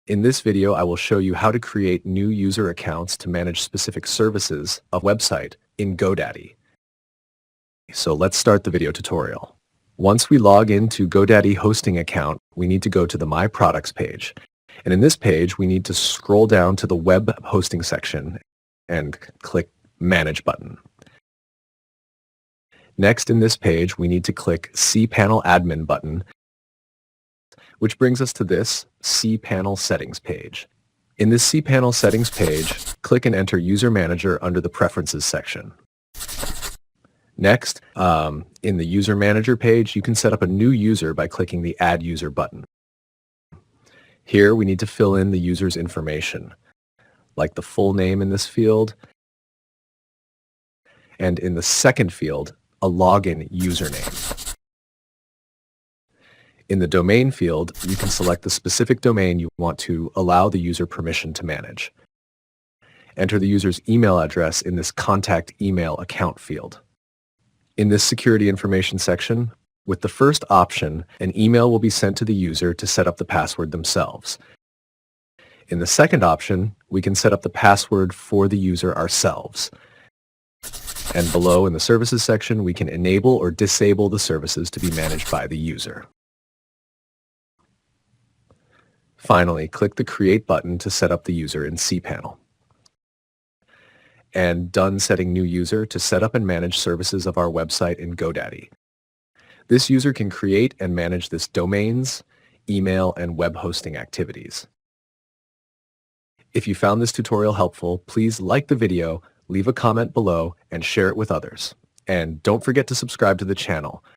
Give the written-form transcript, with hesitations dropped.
In this video, I will show you how to create new user accounts to manage specific services of a website in Godaddy. So let's start the video tutorial. Once we log into Godaddy hosting account, we need to go to the My Products page. And in this page, we need to scroll down to the web hosting section and click Manage button. Next in this page, we need to click cPanel Admin button, which brings us to this cPanel Settings page. In this cPanel Settings page, click and enter User Manager under the Preferences section. Next, in the User Manager page, you can set up a new user by clicking the Add User button. Here, we need to fill in the user's information, like the full name in this field, and in the second field, a login username. In the domain field, you can select the specific domain you want to allow the user permission to manage. Enter the user's email address in this Contact Email Account field. In this security information section, with the first option, an email will be sent to the user to set up the password themselves. In the second option, we can set up the password for the user ourselves. And below in the Services section, we can enable or disable the services to be managed by the user. Finally, click the Create button to set up the user in cPanel. And done setting new user to set up and manage services of our website in Godaddy. This user can create and manage this domains, email, and web hosting activities. If you found this tutorial helpful, please like the video, leave a comment below, and share it with others. And don't forget to subscribe to the channel.